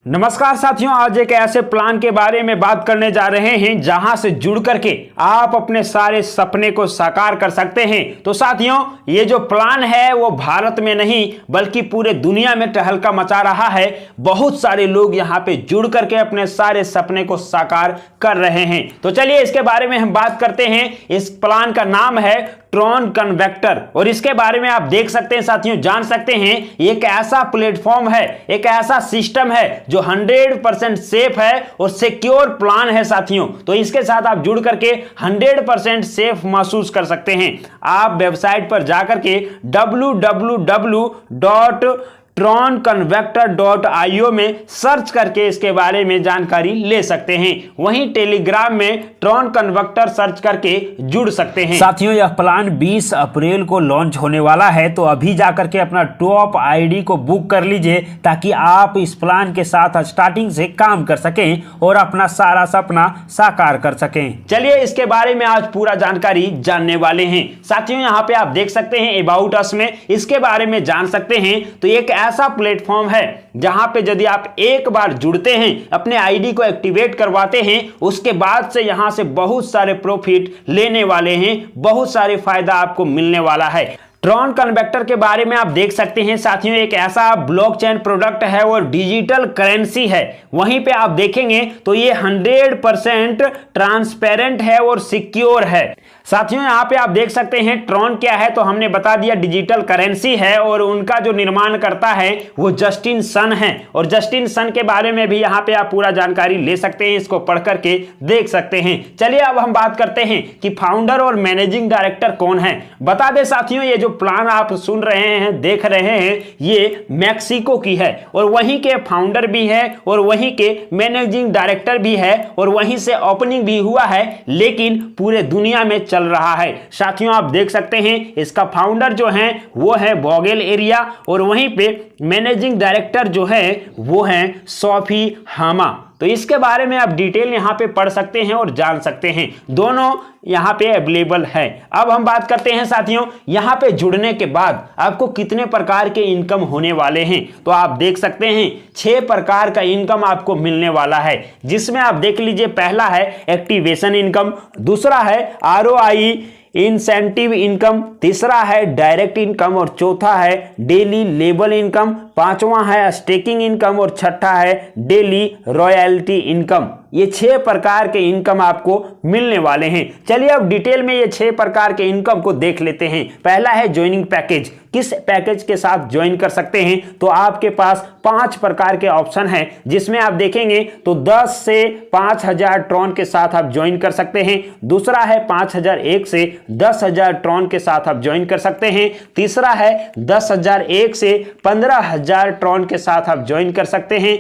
नमस्कार साथियों, आज एक ऐसे प्लान के बारे में बात करने जा रहे हैं जहां से जुड़ करके आप अपने सारे सपने को साकार कर सकते हैं। तो साथियों, ये जो प्लान है वो भारत में नहीं बल्कि पूरे दुनिया में तहलका मचा रहा है। बहुत सारे लोग यहां पे जुड़ करके अपने सारे सपने को साकार कर रहे हैं। तो चलिए इसके बारे में हम बात करते हैं। इस प्लान का नाम है ट्रॉन कन्वेक्टर और इसके बारे में आप देख सकते हैं साथियों, जान सकते हैं एक ऐसा प्लेटफॉर्म है, एक ऐसा सिस्टम है जो 100% सेफ है और सिक्योर प्लान है साथियों। तो इसके साथ आप जुड़ करके 100% सेफ महसूस कर सकते हैं। आप वेबसाइट पर जाकर के www.tronconvector.io में सर्च करके इसके बारे में जानकारी ले सकते हैं। वहीं टेलीग्राम में ट्रॉन कन्वेक्टर सर्च करके जुड़ सकते हैं। साथियों, यह प्लान 20 अप्रैल को लॉन्च होने वाला है, तो अभी जाकर के अपना टॉप आईडी को बुक कर लीजिए ताकि आप इस प्लान के साथ स्टार्टिंग से काम कर सकें और अपना सारा सपना साकार कर सकें। चलिए इसके बारे में आज पूरा जानकारी जानने वाले हैं साथियों। यहाँ पे आप देख सकते हैं अबाउट अस में इसके बारे में जान सकते हैं। तो एक ऐसा प्लेटफॉर्म है जहां पे यदि आप एक बार जुड़ते हैं, अपने आईडी को एक्टिवेट करवाते हैं, उसके बाद से यहां से बहुत सारे प्रॉफिट लेने वाले हैं, बहुत सारे फायदा आपको मिलने वाला है। ट्रॉन कन्वेक्टर के बारे में आप देख सकते हैं साथियों, एक ऐसा ब्लॉकचेन प्रोडक्ट है और डिजिटल करेंसी है। वहीं पे आप देखेंगे तो ये 100% ट्रांसपेरेंट है और सिक्योर है साथियों। यहाँ पे आप देख सकते हैं ट्रॉन क्या है, तो हमने बता दिया डिजिटल करेंसी है और उनका जो निर्माण करता है वो जस्टिन सन है। और जस्टिन सन के बारे में भी यहाँ पे आप पूरा जानकारी ले सकते हैं, इसको पढ़ करके देख सकते हैं। चलिए अब हम बात करते हैं कि फाउंडर और मैनेजिंग डायरेक्टर कौन है। बता दें साथियों, ये जो प्लान आप सुन रहे हैं, देख रहे हैं, ये मैक्सिको की है और वहीं के फाउंडर भी है और वहीं के मैनेजिंग डायरेक्टर भी है और वहीं से ओपनिंग भी हुआ है, लेकिन पूरे दुनिया में चल रहा है साथियों। आप देख सकते हैं इसका फाउंडर जो है वो है बोगेल एरिया और वहीं पे मैनेजिंग डायरेक्टर जो है वो है सोफी हामा। तो इसके बारे में आप डिटेल यहां पे पढ़ सकते हैं और जान सकते हैं, दोनों यहां पे अवेलेबल है। अब हम बात करते हैं साथियों, यहां पे जुड़ने के बाद आपको कितने प्रकार के इनकम होने वाले हैं। तो आप देख सकते हैं 6 प्रकार का इनकम आपको मिलने वाला है, जिसमें आप देख लीजिए पहला है एक्टिवेशन इनकम, दूसरा है ROI इंसेंटिव इनकम, तीसरा है डायरेक्ट इनकम और चौथा है डेली लेबल इनकम, पांचवा है स्टेकिंग इनकम और छठा है डेली रॉयल्टी इनकम। ये 6 प्रकार के इनकम आपको मिलने वाले हैं। चलिए अब डिटेल में ये 6 प्रकार के इनकम को देख लेते हैं। पहला है ज्वाइनिंग पैकेज, किस पैकेज के साथ ज्वाइन कर सकते हैं। तो आपके पास 5 प्रकार के ऑप्शन हैं, जिसमें आप देखेंगे तो 10 से 5000 ट्रॉन के साथ आप ज्वाइन कर सकते हैं। दूसरा है 5001 से 10,000 ट्रॉन के साथ आप ज्वाइन कर सकते हैं। तीसरा है 10,001 से 15,000 ट्रॉन के साथ आप ज्वाइन कर सकते हैं।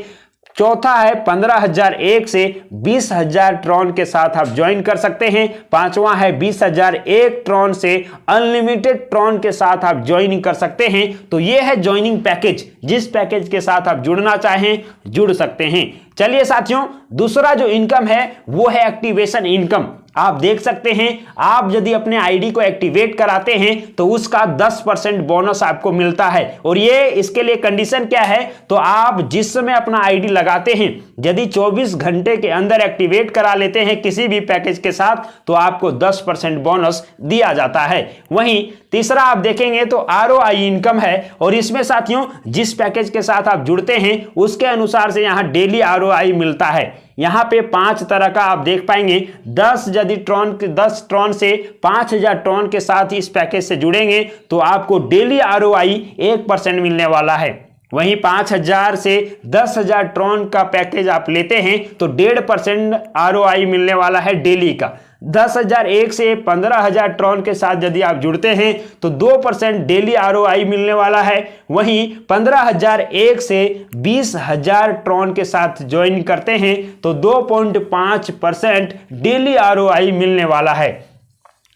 चौथा है 15,001 से 20,000 ट्रॉन के साथ आप ज्वाइन कर सकते हैं। पांचवा है 20,001 ट्रॉन से अनलिमिटेड ट्रॉन के साथ आप ज्वाइन कर सकते हैं। तो ये है ज्वाइनिंग पैकेज, जिस पैकेज के साथ आप जुड़ना चाहें जुड़ सकते हैं। चलिए साथियों, दूसरा जो इनकम है वो है एक्टिवेशन इनकम। आप देख सकते हैं, आप यदि अपने आईडी को एक्टिवेट कराते हैं तो उसका 10% बोनस आपको मिलता है। और ये इसके लिए कंडीशन क्या है, तो आप जिस समय अपना आईडी लगाते हैं, यदि 24 घंटे के अंदर एक्टिवेट करा लेते हैं किसी भी पैकेज के साथ, तो आपको 10% बोनस दिया जाता है। वहीं तीसरा आप देखेंगे तो ROI इनकम है और इसमें साथियों जिस पैकेज के साथ आप जुड़ते हैं उसके अनुसार से यहां डेली ROI मिलता है। यहां पे 5 तरह का आप देख पाएंगे। 10 ट्रॉन से 5000 ट्रॉन के साथ इस पैकेज से जुड़ेंगे तो आपको डेली ROI 1% मिलने वाला है। वहीं 5000 से 10,000 ट्रॉन का पैकेज आप लेते हैं तो 1.5% ROI मिलने वाला है डेली का। 10,001 से 15,000 ट्रॉन के साथ यदि आप जुड़ते हैं तो 2% डेली ROI मिलने वाला है। वहीं 15,001 से 20,000 ट्रॉन के साथ ज्वाइन करते हैं तो 2.5% डेली ROI मिलने वाला है।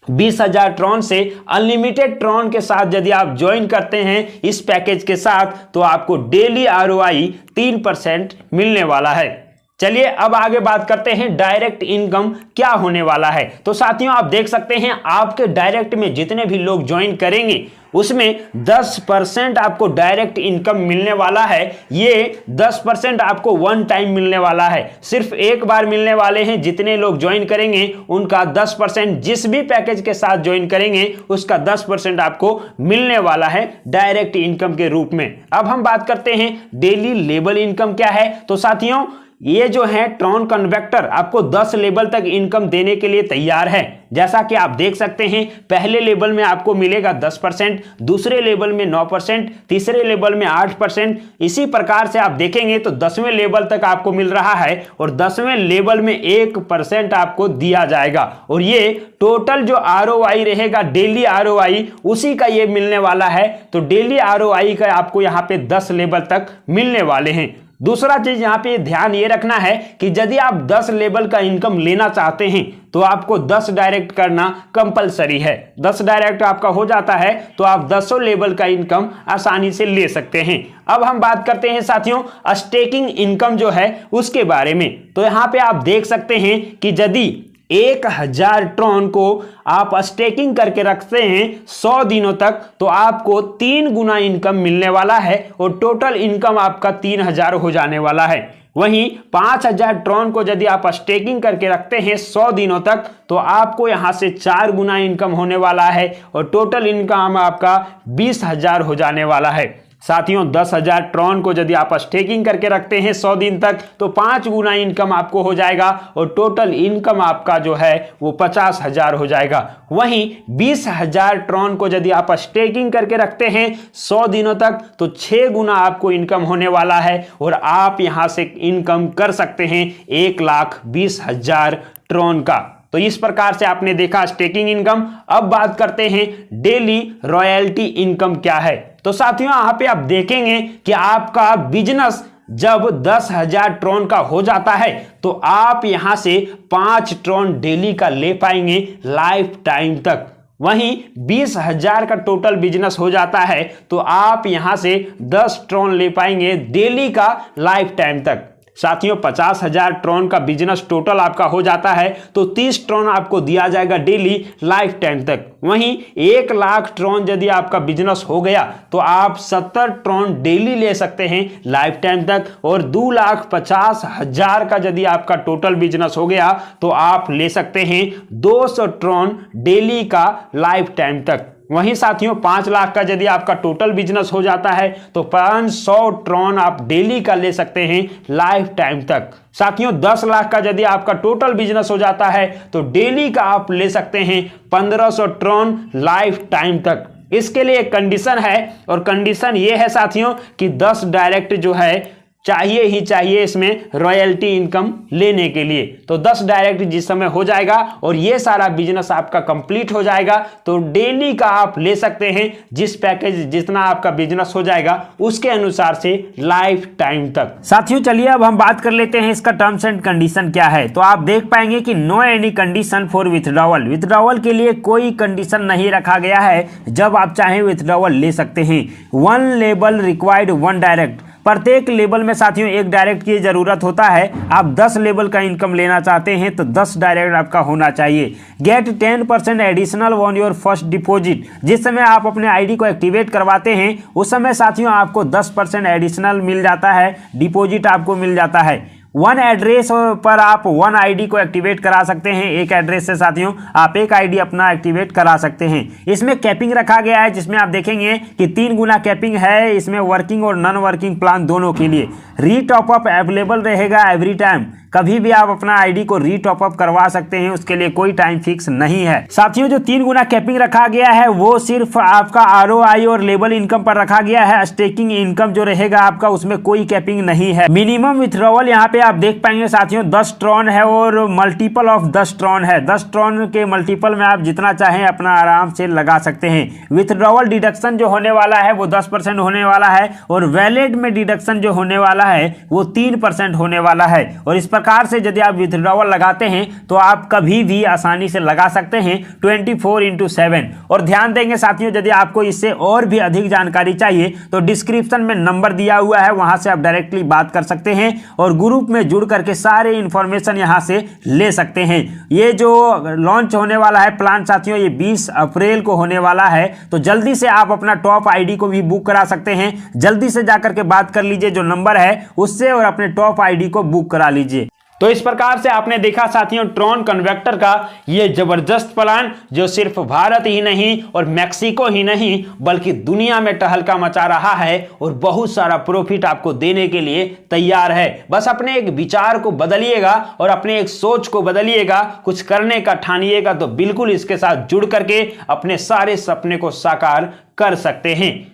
20,000 ट्रॉन से अनलिमिटेड ट्रॉन के साथ यदि आप ज्वाइन करते हैं इस पैकेज के साथ तो आपको डेली ROI 3% मिलने वाला है। चलिए अब आगे बात करते हैं डायरेक्ट इनकम क्या होने वाला है। तो साथियों आप देख सकते हैं आपके डायरेक्ट में जितने भी लोग ज्वाइन करेंगे उसमें 10% आपको डायरेक्ट इनकम मिलने वाला है। ये 10% आपको वन टाइम मिलने वाला है, सिर्फ एक बार मिलने वाले हैं। जितने लोग ज्वाइन करेंगे उनका 10%, जिस भी पैकेज के साथ ज्वाइन करेंगे उसका 10% आपको मिलने वाला है डायरेक्ट इनकम के रूप में। अब हम बात करते हैं डेली लेवल इनकम क्या है। तो साथियों ये जो है ट्रॉन कन्वेक्टर आपको 10 लेवल तक इनकम देने के लिए तैयार है। जैसा कि आप देख सकते हैं पहले लेवल में आपको मिलेगा 10%, दूसरे लेवल में 9%, तीसरे लेवल में 8%। इसी प्रकार से आप देखेंगे तो 10वें लेवल तक आपको मिल रहा है और 10वें लेवल में 1% आपको दिया जाएगा। और ये टोटल जो ROI रहेगा डेली ROI उसी का ये मिलने वाला है। तो डेली ROI का आपको यहाँ पे 10 लेवल तक मिलने वाले हैं। दूसरा चीज यहाँ पे ध्यान ये रखना है कि यदि आप 10 लेवल का इनकम लेना चाहते हैं तो आपको 10 डायरेक्ट करना कंपलसरी है। 10 डायरेक्ट आपका हो जाता है तो आप 10 लेवल का इनकम आसानी से ले सकते हैं। अब हम बात करते हैं साथियों स्टेकिंग इनकम जो है उसके बारे में। तो यहाँ पे आप देख सकते हैं कि यदि 1000 ट्रॉन को आप स्टेकिंग करके रखते हैं 100 दिनों तक तो आपको 3 गुना इनकम मिलने वाला है और टोटल इनकम आपका 3000 हो जाने वाला है। वहीं 5000 ट्रॉन को यदि आप स्टेकिंग करके रखते हैं 100 दिनों तक तो आपको यहां से 4 गुना इनकम होने वाला है और टोटल इनकम आपका 20000 हो जाने वाला है। साथियों 10,000 ट्रॉन को यदि आप स्टेकिंग करके रखते हैं 100 दिन तक तो 5 गुना इनकम आपको हो जाएगा और टोटल इनकम आपका जो है वो 50,000 हो जाएगा। वहीं 20,000 ट्रॉन को यदि आप स्टेकिंग करके रखते हैं 100 दिनों तक तो 6 गुना आपको इनकम होने वाला है और आप यहां से इनकम कर सकते हैं 1,20,000 ट्रॉन का। तो इस प्रकार से आपने देखा स्टेकिंग इनकम। अब बात करते हैं डेली रॉयल्टी इनकम क्या है। तो साथियों यहाँ पे आप देखेंगे कि आपका बिजनेस जब 10,000 ट्रॉन का हो जाता है तो आप यहां से 5 ट्रॉन डेली का ले पाएंगे लाइफ टाइम तक। वहीं 20,000 का टोटल बिजनेस हो जाता है तो आप यहां से 10 ट्रॉन ले पाएंगे डेली का लाइफ टाइम तक। साथियों 50,000 ट्रॉन का बिजनेस टोटल आपका हो जाता है तो 30 ट्रॉन आपको दिया जाएगा डेली लाइफ टाइम तक। वहीं 1 लाख ट्रॉन यदि आपका बिजनेस हो गया तो आप 70 ट्रॉन डेली ले सकते हैं लाइफ टाइम तक और 2,50,000 का यदि आपका टोटल बिजनेस हो गया तो आप ले सकते हैं 200 ट्रॉन डेली का लाइफ टाइम तक। वहीं साथियों 5 लाख का यदि आपका टोटल बिजनेस हो जाता है तो 500 ट्रॉन आप डेली का ले सकते हैं लाइफ टाइम तक। साथियों 10 लाख का यदि आपका टोटल बिजनेस हो जाता है तो डेली का आप ले सकते हैं 1500 ट्रॉन लाइफ टाइम तक। इसके लिए एक कंडीशन है और कंडीशन ये है साथियों कि 10 डायरेक्ट जो है चाहिए ही चाहिए इसमें रॉयल्टी इनकम लेने के लिए। तो 10 डायरेक्ट जिस समय हो जाएगा और ये सारा बिजनेस आपका कंप्लीट हो जाएगा तो डेली का आप ले सकते हैं जिस पैकेज जितना आपका बिजनेस हो जाएगा उसके अनुसार से लाइफ टाइम तक। साथियों चलिए अब हम बात कर लेते हैं इसका टर्म्स एंड कंडीशन क्या है। तो आप देख पाएंगे कि no any condition for withdrawal. Withdrawal के लिए कोई कंडीशन नहीं रखा गया है, जब आप चाहें विथड्रॉवल ले सकते हैं। 1 लेवल रिक्वायर्ड 1 डायरेक्ट। प्रत्येक लेवल में साथियों 1 डायरेक्ट की जरूरत होता है। आप 10 लेवल का इनकम लेना चाहते हैं तो 10 डायरेक्ट आपका होना चाहिए। Get 10% additional on your first deposit. जिस समय आप अपने आईडी को एक्टिवेट करवाते हैं उस समय साथियों आपको 10% एडिशनल मिल जाता है, डिपॉजिट आपको मिल जाता है। 1 एड्रेस पर आप 1 आईडी को एक्टिवेट करा सकते हैं। एक एड्रेस से साथियों आप 1 आईडी अपना एक्टिवेट करा सकते हैं। इसमें कैपिंग रखा गया है जिसमें आप देखेंगे कि 3 गुना कैपिंग है इसमें वर्किंग और नॉन वर्किंग प्लान दोनों के लिए। रीटॉपअप अवेलेबल रहेगा एवरी टाइम। कभी भी आप अपना आईडी को रीटॉपअप करवा सकते हैं, उसके लिए कोई टाइम फिक्स नहीं है। साथियों जो 3 गुना कैपिंग रखा गया है वो सिर्फ आपका ROI और लेवल इनकम पर रखा गया है। स्टेकिंग इनकम जो रहेगा आपका उसमें कोई कैपिंग नहीं है। मिनिमम विथड्रॉवल यहाँ पे आप देख पाएंगे साथियों 10 ट्रॉन है और मल्टीपल ऑफ 10 ट्रॉन है। 10 ट्रॉन के मल्टीपल में आप जितना चाहें अपना आराम से लगा सकते हैं। विथड्रॉवल डिडक्शन जो होने वाला है वो 10% होने वाला है और वैलिड में डिडक्शन जो होने वाला है वो 3% होने वाला है। और इस प्रकार से यदि आप विथड्रॉवल लगाते हैं तो आप कभी भी आसानी से लगा सकते हैं 24/7। और ध्यान देंगे साथियों यदि आपको इससे और भी अधिक जानकारी चाहिए तो डिस्क्रिप्शन में नंबर दिया हुआ है, वहां से आप डायरेक्टली बात कर सकते हैं और ग्रुप में जुड़ करके सारे इंफॉर्मेशन यहां से ले सकते हैं। ये जो लॉन्च होने वाला है प्लान साथियों, ये 20 अप्रैल को होने वाला है, तो जल्दी से आप अपना टॉप आईडी को भी बुक करा सकते हैं। जल्दी से जाकर के बात कर लीजिए जो नंबर है उससे और अपने टॉप आईडी को बुक करा लीजिए। तो इस प्रकार से आपने देखा साथियों ट्रॉन कन्वेक्टर का ये जबरदस्त प्लान, जो सिर्फ भारत ही नहीं और मैक्सिको ही नहीं बल्कि दुनिया में टहलका मचा रहा है और बहुत सारा प्रॉफिट आपको देने के लिए तैयार है। बस अपने एक विचार को बदलिएगा और अपने एक सोच को बदलिएगा, कुछ करने का ठानिएगा तो बिल्कुल इसके साथ जुड़ करके अपने सारे सपने को साकार कर सकते हैं।